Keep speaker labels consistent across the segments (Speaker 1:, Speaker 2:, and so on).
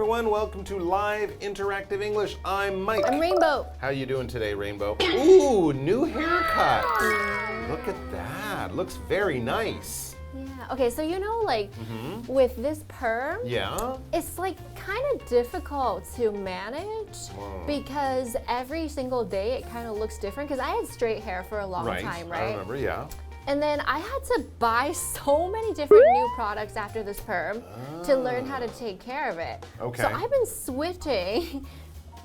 Speaker 1: everyone, welcome to Live Interactive English. I'm Mike.
Speaker 2: I'm Rainbow.
Speaker 1: How you doing today, Rainbow? Ooh, new haircut. Look at that. Looks very nice.
Speaker 2: Yeah, okay, so you know, like, with this perm,
Speaker 1: Yeah?
Speaker 2: it's like kind of difficult to manage because every single day it kind of looks different because I had straight hair for a long time, right?
Speaker 1: I remember, yeah.
Speaker 2: And then I had to buy so many different new products after this perm to learn how to take care of it.
Speaker 1: Okay.
Speaker 2: So I've been switching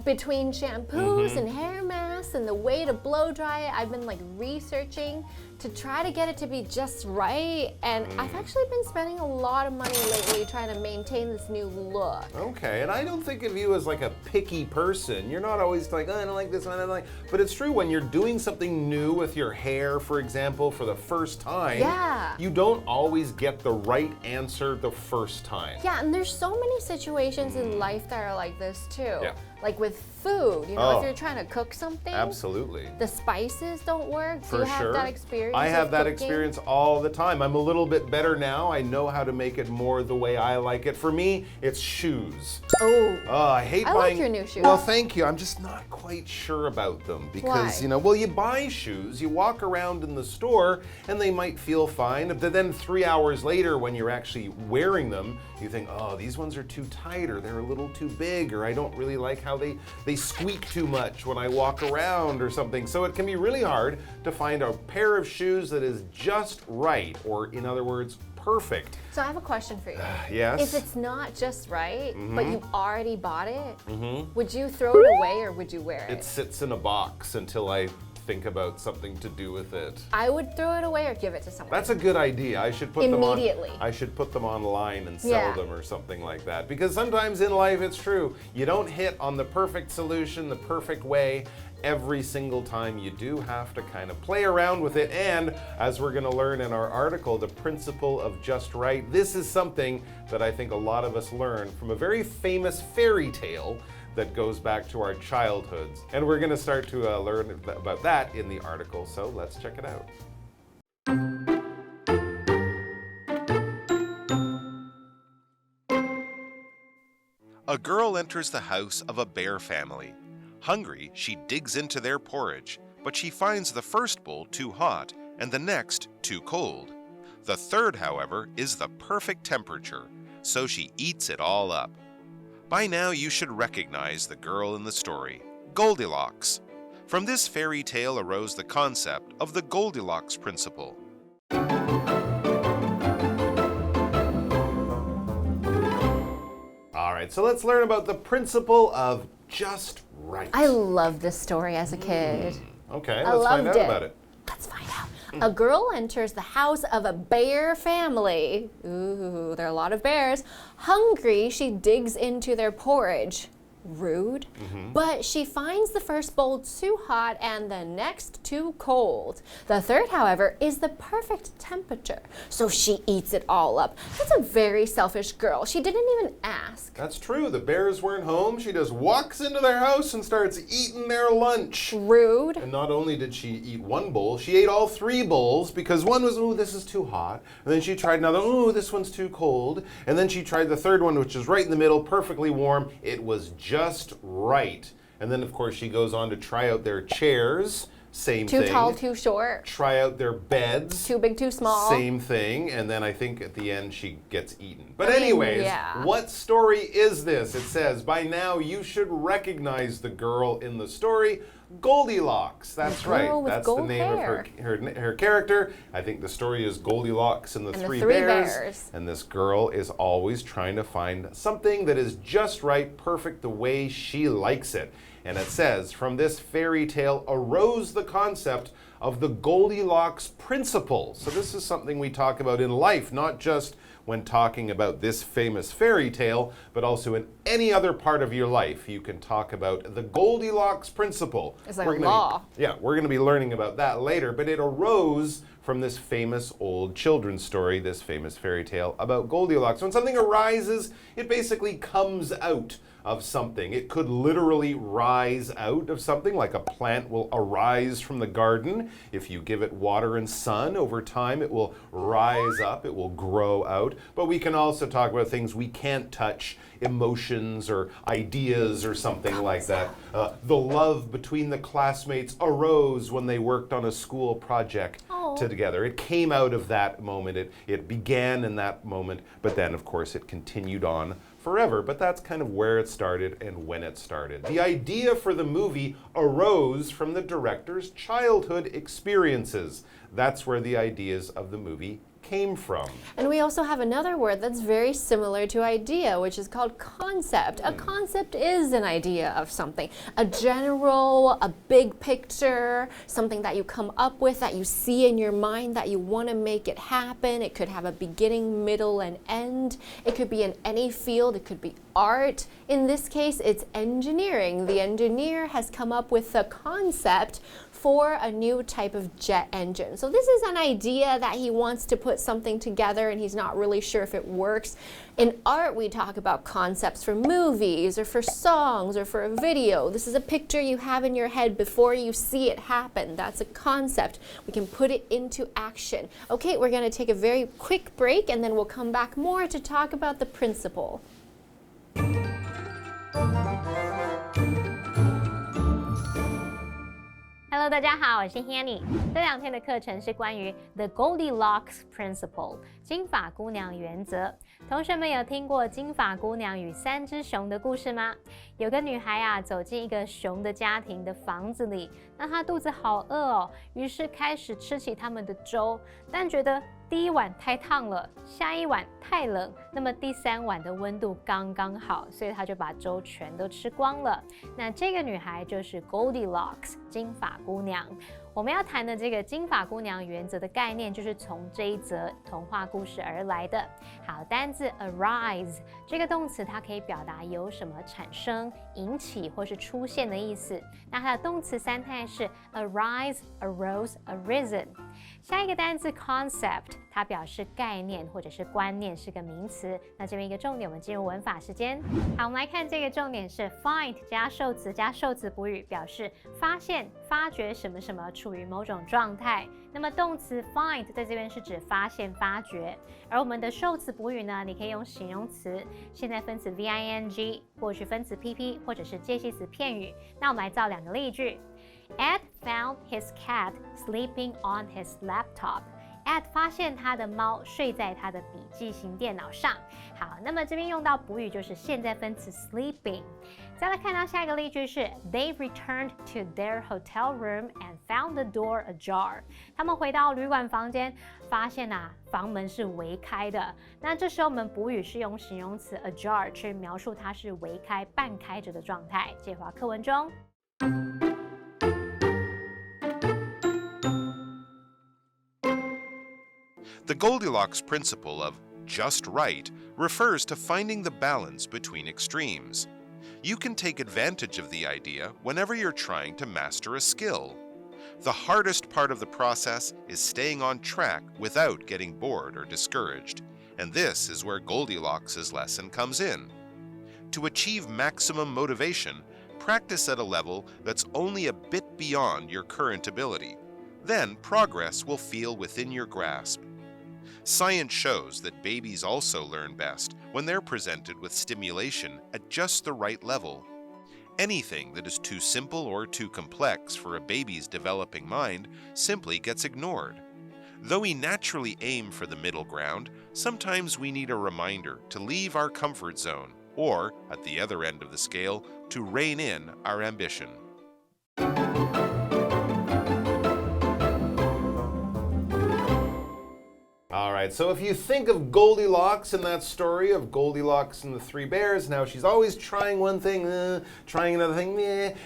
Speaker 2: between shampoos and hair masks and the way to blow dry it. I've been like researching to try to get it to be just right, and I've actually been spending a lot of money lately trying to maintain this new look.
Speaker 1: Okay, and I don't think of you as like a picky person. You're not always like, oh, I don't like this one, I don't like. But it's true, when you're doing something new with your hair, for example, for the first time, you don't always get the right answer the first time.
Speaker 2: Yeah, and there's so many situations in life that are like this too.
Speaker 1: Yeah.
Speaker 2: Like with food, you know, if you're trying to cook something,
Speaker 1: Absolutely.
Speaker 2: the spices don't work.
Speaker 1: For
Speaker 2: Do you have
Speaker 1: sure.
Speaker 2: that experience?
Speaker 1: I have
Speaker 2: with
Speaker 1: that
Speaker 2: cooking?
Speaker 1: experience all the time. I'm a little bit better now. I know how to make it more the way I like it. For me, it's shoes.
Speaker 2: Oh.
Speaker 1: I hate buying.
Speaker 2: like your new shoes.
Speaker 1: Well, thank you. I'm just not quite sure about them because,
Speaker 2: Why?
Speaker 1: you know, well, you buy shoes, you walk around in the store, and they might feel fine. But then 3 hours later, when you're actually wearing them, you think, oh, these ones are too tight, or they're a little too big, or I don't really like how they squeak too much when I walk around or something. So it can be really hard to find a pair of shoes that is just right, or in other words, perfect.
Speaker 2: So I have a question for you.
Speaker 1: Yes?
Speaker 2: If it's not just right, but you've already bought it, would you throw it away or would you wear it?
Speaker 1: It sits in a box until I think about something to do with it.
Speaker 2: I would throw it away or give it to someone.
Speaker 1: That's a good idea. I should put them on.
Speaker 2: Immediately.
Speaker 1: I should put them online and sell them or something like that. Because sometimes in life it's true. You don't hit on the perfect solution, the perfect way every single time. You do have to kind of play around with it. And as we're going to learn in our article, the principle of just right, this is something that I think a lot of us learn from a very famous fairy tale that goes back to our childhoods. And we're going to start to learn about that in the article, so let's check it out. A girl enters the house of a bear family. Hungry, she digs into their porridge, but she finds the first bowl too hot and the next too cold. The third, however, is the perfect temperature, so she eats it all up. By now, you should recognize the girl in the story, Goldilocks. From this fairy tale arose the concept of the Goldilocks Principle. All right, so let's learn about the principle of just right.
Speaker 2: I loved this story as a kid.
Speaker 1: Okay, let's find out about it.
Speaker 2: Let's find out. A girl enters the house of a bear family. Ooh, there are a lot of bears. Hungry, she digs into their porridge. Rude. But she finds the first bowl too hot and the next too cold. The third, however, is the perfect temperature, so she eats it all up. That's a very selfish girl. She didn't even ask.
Speaker 1: That's true. The bears weren't home. She just walks into their house and starts eating their lunch.
Speaker 2: Rude.
Speaker 1: And not only did she eat one bowl, she ate all 3 bowls because one was, oh, this is too hot. And then she tried another, oh, this one's too cold. And then she tried the third one, which is right in the middle, perfectly warm. It was just right. And then, of course, she goes on to try out their chairs. Same thing.
Speaker 2: Too tall, too short.
Speaker 1: Try out their beds.
Speaker 2: Too big, too small.
Speaker 1: Same thing. And then I think at the end she gets eaten. But anyways, what story is this? It says, by now you should recognize the girl in the story, Goldilocks. That's right. That's the name of her character. I think the story is Goldilocks and the three bears. And this girl is always trying to find something that is just right, perfect, the way she likes it. And it says, from this fairy tale arose the concept of the Goldilocks Principle. So this is something we talk about in life, not just when talking about this famous fairy tale, but also in any other part of your life. You can talk about the Goldilocks Principle.
Speaker 2: It's like a law.
Speaker 1: We're going to be learning about that later, but it arose from this famous old children's story, this famous fairy tale about Goldilocks. When something arises, it basically comes out of something. It could literally rise out of something, like a plant will arise from the garden. If you give it water and sun over time, it will rise up, it will grow out. But we can also talk about things we can't touch, emotions or ideas or something like that. The love between the classmates arose when they worked on a school project together. It came out of that moment. It began in that moment, but then, of course, it continued on forever. But that's kind of where it started and when it started. The idea for the movie arose from the director's childhood experiences. That's where the ideas of the movie came from.
Speaker 2: And we also have another word that's very similar to idea, which is called concept. A concept is an idea of something. A general, a big picture, something that you come up with, that you see in your mind, that you want to make it happen. It could have a beginning, middle, and end. It could be in any field. It could be art. In this case, it's engineering. The engineer has come up with the concept for a new type of jet engine. So this is an idea that he wants to put something together and he's not really sure if it works. In art, we talk about concepts for movies or for songs or for a video. This is a picture you have in your head before you see it happen. That's a concept. We can put it into action. Okay, we're going to take a very quick break and then we'll come back more to talk about the principle.
Speaker 3: Hello， 大家好，我是 Hanny。这2天的课程是关于 The Goldilocks Principle 金发姑娘原则。同学们有听过金发姑娘与3只熊的故事吗？有个女孩啊，走进一个熊的家庭的房子里，那她肚子好饿哦，于是开始吃起他们的粥，但觉得第一碗太烫了，下一碗太冷，那么第3碗的温度刚刚好，所以她就把粥全都吃光了。那这个女孩就是 Goldilocks 金发姑娘。我们要谈的这个金发姑娘原则的概念，就是从这一则童话故事而来的。好，单字 arise 这个动词，它可以表达有什么产生、引起或是出现的意思。那它的动词3态是 arise, arose, arisen。下一个单字 concept， 它表示概念或者是观念，是个名词。那这边一个重点，我们进入文法时间。好，我们来看这个重点是 find 加受词加受词补语，表示发现、发掘什么什么处于某种状态。那么动词 find 在这边是指发现、发掘，而我们的受词补语呢，你可以用形容词、现在分词 VING、过去分词 PP 或者是介系词片语。那我们来造2个例句。Ed found his cat sleeping on his laptop. Ed 发现他的猫睡在他的笔记型电脑上。好，那么这边用到补语就是现在分词 sleeping。再来看到下一个例句是 They returned to their hotel room and found the door ajar. 他们回到旅馆房间，发现房门是微开的。那这时候我们补语是用形容词 ajar 去描述它是微开、半开着的状态。介绍课文中。
Speaker 1: The Goldilocks principle of just right refers to finding the balance between extremes. You can take advantage of the idea whenever you're trying to master a skill. The hardest part of the process is staying on track without getting bored or discouraged, and this is where Goldilocks' lesson comes in. To achieve maximum motivation, practice at a level that's only a bit beyond your current ability. Then progress will feel within your grasp. Science shows that babies also learn best when they're presented with stimulation at just the right level. Anything that is too simple or too complex for a baby's developing mind simply gets ignored. Though we naturally aim for the middle ground, sometimes we need a reminder to leave our comfort zone, or, at the other end of the scale, to rein in our ambition. All right, so if you think of Goldilocks in that story of Goldilocks and the 3 bears, now she's always trying one thing, trying another thing,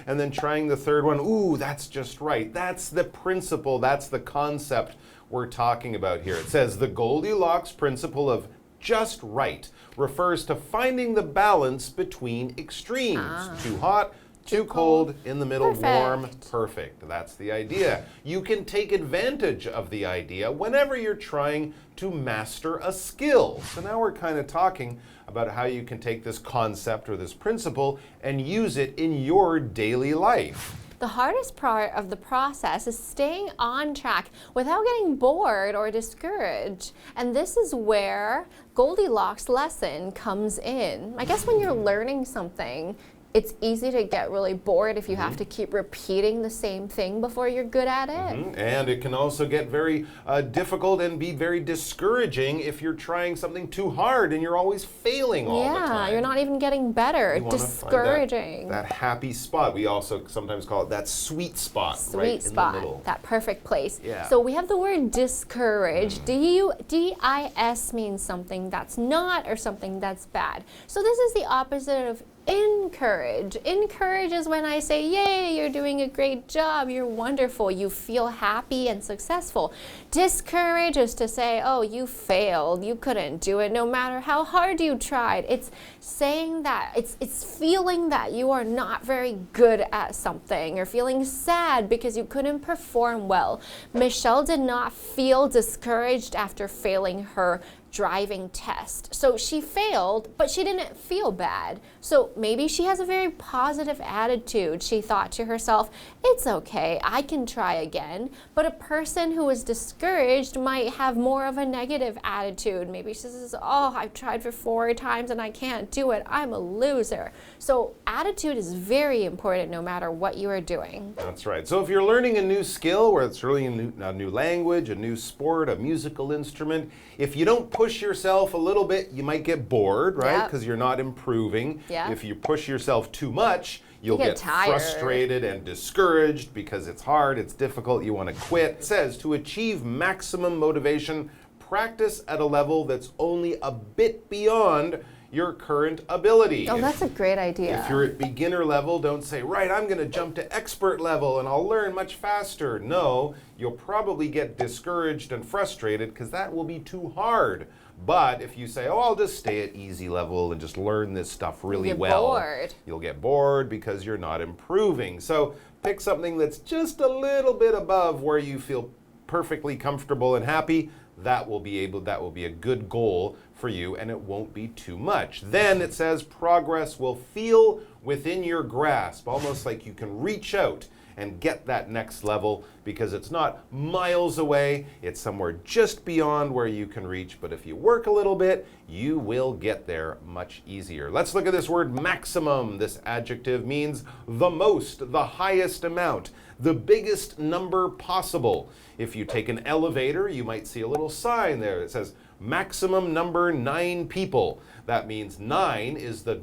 Speaker 1: and then trying the third one. Ooh, that's just right. That's the principle, that's the concept we're talking about here. It says the Goldilocks principle of just right refers to finding the balance between extremes. Too hot, Too cold, in the middle, warm,
Speaker 2: Perfect.
Speaker 1: perfect. That's the idea. You can take advantage of the idea whenever you're trying to master a skill. So now we're kind of talking about how you can take this concept or this principle and use it in your daily life.
Speaker 2: The hardest part of the process is staying on track without getting bored or discouraged. And this is where Goldilocks lesson comes in. I guess when you're learning something, it's easy to get really bored if you have to keep repeating the same thing before you're good at it.
Speaker 1: And it can also get very difficult and be very discouraging if you're trying something too hard and you're always failing all the time.
Speaker 2: Yeah, you're not even getting better.
Speaker 1: You wanna find
Speaker 2: Discouraging.
Speaker 1: that happy spot. We also sometimes call it that sweet spot, right
Speaker 2: Sweet spot,
Speaker 1: in the middle.
Speaker 2: that perfect place.
Speaker 1: Yeah.
Speaker 2: So we have the word discourage. D-I-S means something that's not or something that's bad. So this is the opposite of encourage. Encourage is when I say, yay, you're doing a great job, you're wonderful, you feel happy and successful. Discourage is to say, oh, you failed, you couldn't do it no matter how hard you tried. It's saying that, it's feeling that you are not very good at something or feeling sad because you couldn't perform well. Michelle did not feel discouraged after failing her driving test. So she failed, but she didn't feel bad. So maybe she has a very positive attitude. She thought to herself, it's okay, I can try again. But a person who is discouraged might have more of a negative attitude. Maybe she says, oh, I've tried for 4 times and I can't do it. I'm a loser. So attitude is very important no matter what you are doing.
Speaker 1: That's right. So if you're learning a new skill, whether it's learning a new language, a new sport, a musical instrument, if you don't push yourself a little bit, you might get bored, right? Because you're not improving. If you push yourself too much, you'll get frustrated and discouraged because it's hard, it's difficult, you want to quit. It says to achieve maximum motivation, practice at a level that's only a bit beyond your current ability.
Speaker 2: Oh, that's a great idea.
Speaker 1: If you're at beginner level, don't say, right, I'm going to jump to expert level and I'll learn much faster. No, you'll probably get discouraged and frustrated because that will be too hard. But if you say, oh, I'll just stay at easy level and just learn this stuff really well, you'll get bored because you're not improving. So pick something that's just a little bit above where you feel perfectly comfortable and happy. That will be a good goal for you, and it won't be too much. Then it says progress will feel within your grasp, almost like you can reach out and get that next level because it's not miles away, it's somewhere just beyond where you can reach. But if you work a little bit, you will get there much easier. Let's look at this word maximum. This adjective means the most, the highest amount, the biggest number possible. If you take an elevator, you might see a little sign there that says maximum number 9 people. That means 9 is the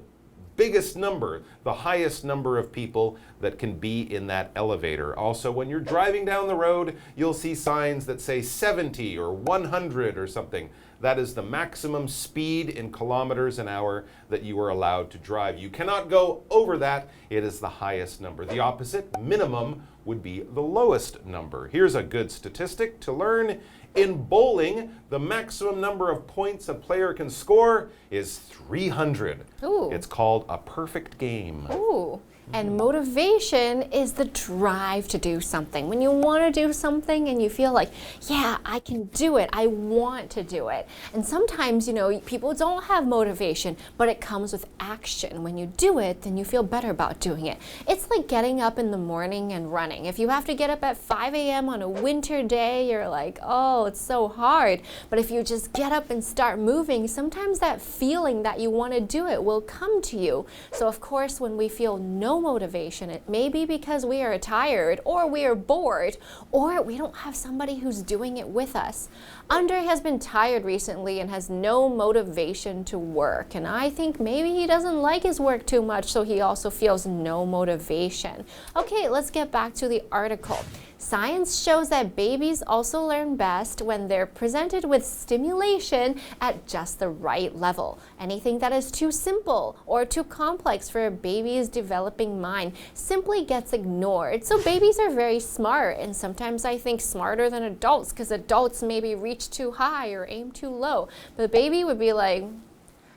Speaker 1: biggest number, the highest number of people that can be in that elevator. Also, when you're driving down the road, you'll see signs that say 70 or 100 or something. That is the maximum speed in kilometers an hour that you are allowed to drive. You cannot go over that. It is the highest number. The opposite, minimum, would be the lowest number. Here's a good statistic to learn. In bowling, the maximum number of points a player can score is 300.
Speaker 2: Ooh.
Speaker 1: It's called a perfect game.
Speaker 2: Ooh. And motivation is the drive to do something. When you want to do something and you feel like, yeah, I can do it. I want to do it. And sometimes, you know, people don't have motivation, but it comes with action. When you do it, then you feel better about doing it. It's like getting up in the morning and running. If you have to get up at 5 a.m. on a winter day, you're like, oh, it's so hard. But if you just get up and start moving, sometimes that feeling that you want to do it will come to you. So of course, when we feel no motivation, it may be because we are tired or we are bored or we don't have somebody who's doing it with us. Andre has been tired recently and has no motivation to work, and I think maybe he doesn't like his work too much, so he also feels no motivation. Okay, let's get back to the article. Science shows that babies also learn best when they're presented with stimulation at just the right level. Anything that is too simple or too complex for a baby's developing mind simply gets ignored. So babies are very smart, and sometimes I think smarter than adults because adults maybe reach too high or aim too low. But the baby would be like,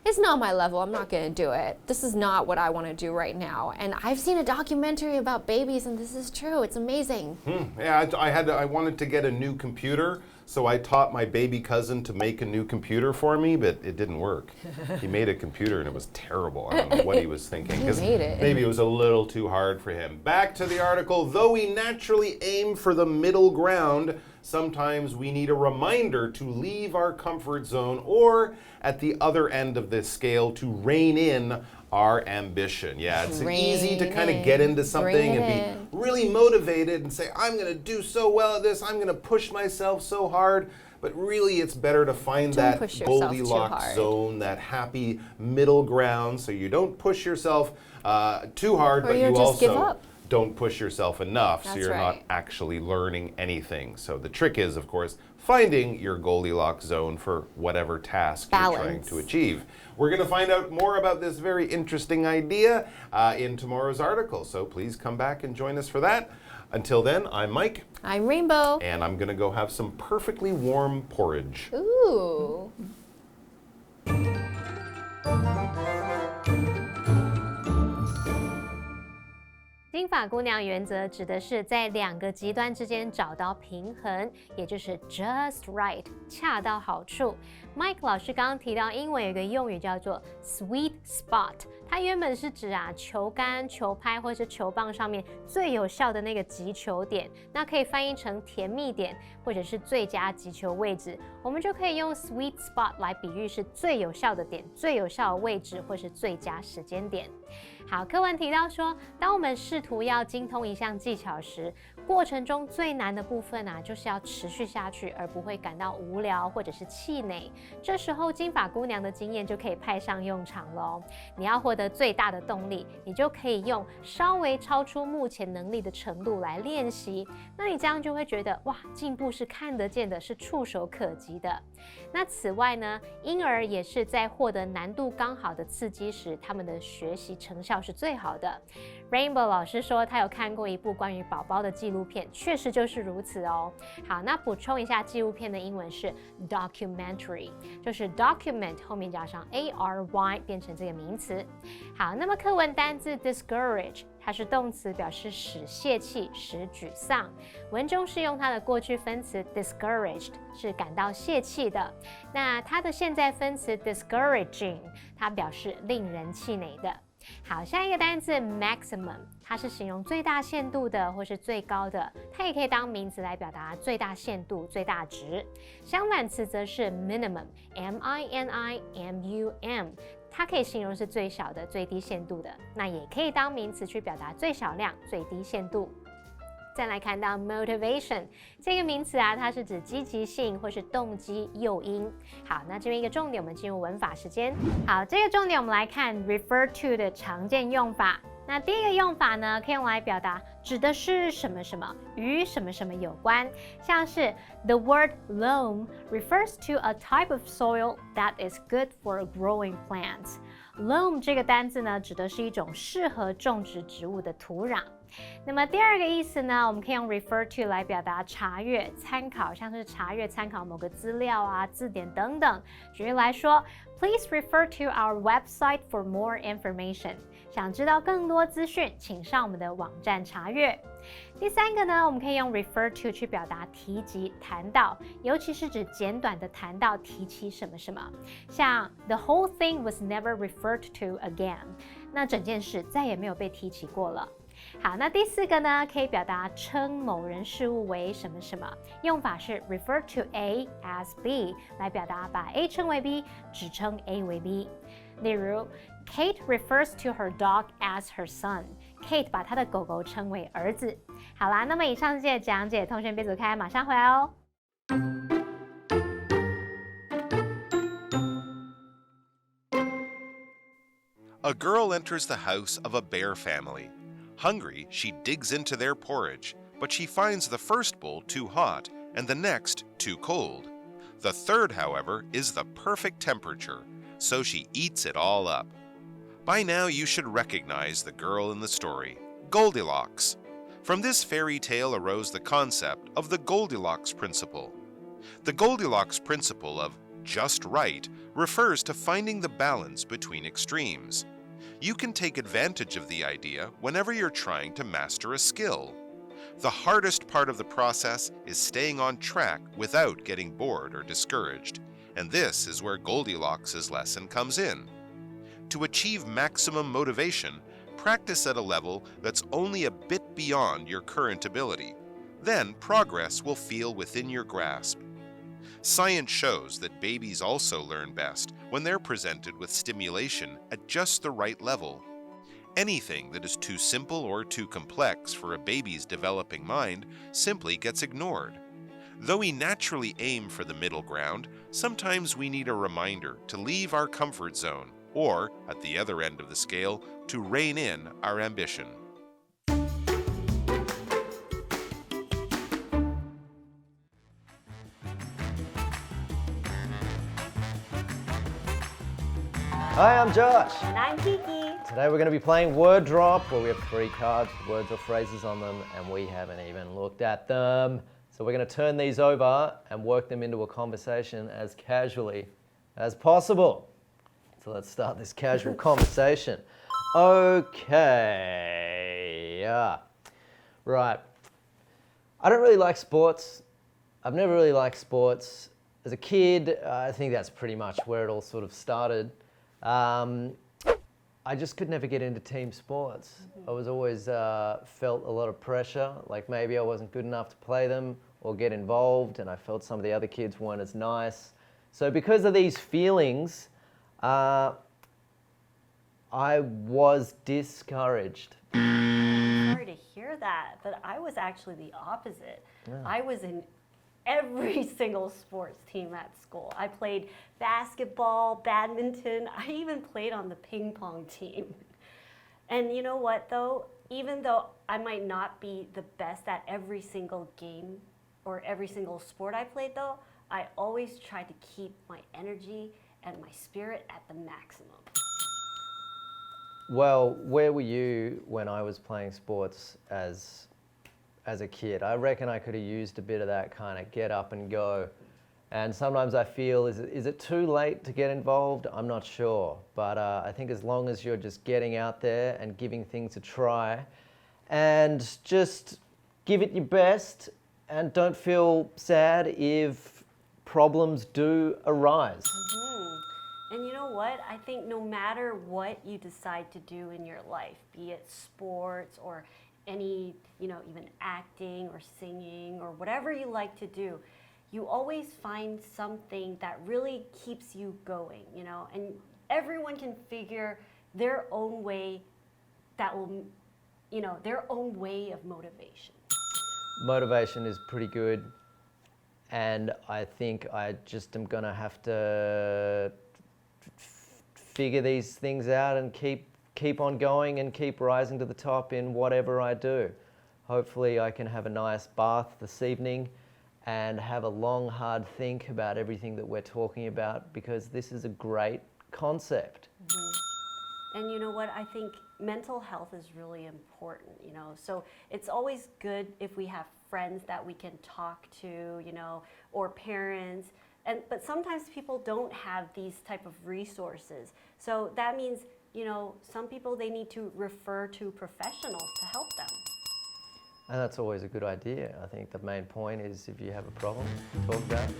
Speaker 2: it's not my level. I'm not going to do it. This is not what I want to do right now. And I've seen a documentary about babies, and this is true. It's amazing.
Speaker 1: Yeah, I wanted to get a new computer, so I taught my baby cousin to make a new computer for me, but it didn't work. He made a computer, and it was terrible. I don't know what he was thinking.
Speaker 2: He made it.
Speaker 1: Maybe it was a little too hard for him. Back to the article. Though we naturally aim for the middle ground, sometimes we need a reminder to leave our comfort zone, or at the other end of this scale, to rein in our ambition. Yeah, it's easy to kind of get into something and be really motivated and say, I'm going to do so well at this, I'm going to push myself so hard. But really, it's better to find that Goldilocks zone, that happy middle ground, so you don't push yourself too hard, but you also don't push yourself enough, so you're not actually learning anything. So the trick is, of course, finding your Goldilocks zone for whatever task you're trying to achieve. We're going to find out more about this very interesting idea in tomorrow's article, so please come back and join us for that. Until then, I'm Mike.
Speaker 2: I'm Rainbow.
Speaker 1: And I'm going to go have some perfectly warm porridge.
Speaker 2: Ooh.
Speaker 3: 金发姑娘原则指的是在两个极端之间找到平衡，也就是 just right， 恰到好处。Mike 老师刚刚提到英文有一个用语叫做 sweet spot， 它原本是指球杆、球拍或是球棒上面最有效的那个击球点，那可以翻译成甜蜜点或者是最佳击球位置。我们就可以用 sweet spot 来比喻是最有效的点、最有效的位置或是最佳时间点。好，课文提到说，当我们试图要精通一项技巧时，过程中最难的部分就是要持续下去，而不会感到无聊或者是气馁。这时候金发姑娘的经验就可以派上用场咯。你要获得最大的动力，你就可以用稍微超出目前能力的程度来练习。那你这样就会觉得，哇，进步是看得见的，是触手可及的。那此外呢，婴儿也是在获得难度刚好的刺激时，他们的学习成效是最好的。Rainbow 老师说，他有看过一部关于宝宝的纪录片，确实就是如此哦。好，那补充一下，纪录片的英文是 documentary， 就是 document 后面加上 ARY 变成这个名词。好，那么课文单字 discourage， 它是动词，表示使泄气、使沮丧。文中是用它的过去分词 discouraged， 是感到泄气的。那它的现在分词 discouraging， 它表示令人气馁的。好，下一个单字 maximum， 它是形容最大限度的或是最高的，它也可以当名词来表达最大限度、最大值。相反词则是 minimum， M-I-N-I-M-U-M， 它可以形容是最小的、最低限度的，那也可以当名词去表达最小量、最低限度。再来看到 motivation 这个名词它是指积极性或是动机、诱因。好，那这边一个重点，我们进入文法时间。好，这个重点我们来看 refer to 的常见用法。那第一个用法呢，可以用来表达指的是什么什么，与什么什么有关，像是 the word loam refers to a type of soil that is good for growing plants。loam 这个单字呢，指的是一种适合种植植物的土壤。那么第二个意思呢，我们可以用 refer to 来表达查阅、参考，像是查阅、参考某个资料字典等等。举例来说 ，Please refer to our website for more information。想知道更多资讯，请上我们的网站查阅。第三个呢，我们可以用 refer to 去表达提及、谈到，尤其是指简短的谈到、提起什么什么，像 The whole thing was never referred to again。那整件事再也没有被提起过了。好，那第四个呢，可以表达称某人事物为什么什么，用法是 refer to A as B， 来表达把 A 称为 B， 只称 A 为 B。例如 Kate refers to her dog as her son。 Kate 把她的狗狗称为儿子。好啦，那么以上这些讲解，同学别走开，马上回来哦。
Speaker 1: A girl enters the house of a bear family. Hungry, she digs into their porridge, but she finds the first bowl too hot and the next too cold. The third, however, is the perfect temperature, so she eats it all up. By now, you should recognize the girl in the story, Goldilocks. From this fairy tale arose the concept of the Goldilocks Principle. The Goldilocks Principle of just right refers to finding the balance between extremes. You can take advantage of the idea whenever you're trying to master a skill. The hardest part of the process is staying on track without getting bored or discouraged, and this is where Goldilocks' lesson comes in. To achieve maximum motivation, practice at a level that's only a bit beyond your current ability. Then progress will feel within your grasp. Science shows that babies also learn best when they're presented with stimulation at just the right level. Anything that is too simple or too complex for a baby's developing mind simply gets ignored. Though we naturally aim for the middle ground, sometimes we need a reminder to leave our comfort zone, or, at the other end of the scale, to rein in our ambition.
Speaker 4: Hi, I'm Josh.
Speaker 3: And I'm Kiki.
Speaker 4: Today we're going to be playing Word Drop, where we have 3 cards with words or phrases on them, and we haven't even looked at them. So we're going to turn these over and work them into a conversation as casually as possible. So let's start this casual conversation. Okay. Right. I don't really like sports. I've never really liked sports. As a kid, I think that's pretty much where it all sort of started. I just could never get into team sports. I was always felt a lot of pressure, like maybe I wasn't good enough to play them or get involved, and I felt some of the other kids weren't as nice. So because of these feelings, I was discouraged.
Speaker 5: Sorry to hear that, but I was actually the opposite.
Speaker 4: Yeah.
Speaker 5: I was in every single sports team at school. I played basketball, badminton, I even played on the ping pong team. And you know what though? Even though I might not be the best at every single game or every single sport I played though, I always tried to keep my energy and my spirit at the maximum.
Speaker 4: Well, where were you when I was playing sports as a kid? I reckon I could have used a bit of that kind of get up and go. And sometimes I feel, is it too late to get involved? I'm not sure. But I think as long as you're just getting out there and giving things a try and just give it your best and don't feel sad if problems do arise.
Speaker 5: And you know what? I think no matter what you decide to do in your life, be it sports or any, even acting or singing or whatever you like to do, you always find something that really keeps you going, and everyone can figure their own way that will, their own way of motivation.
Speaker 4: Motivation is pretty good, and I think I just am gonna have to figure these things out and keep on going and keep rising to the top in whatever I do. Hopefully I can have a nice bath this evening and have a long, hard think about everything that we're talking about, because this is a great concept.
Speaker 5: And you know what? I think mental health is really important, so it's always good if we have friends that we can talk to, or parents. But sometimes people don't have these type of resources. So that means, some people, they need to refer to professionals to help them.
Speaker 4: And that's always a good idea. I think the main point is if you have a problem, talk about it.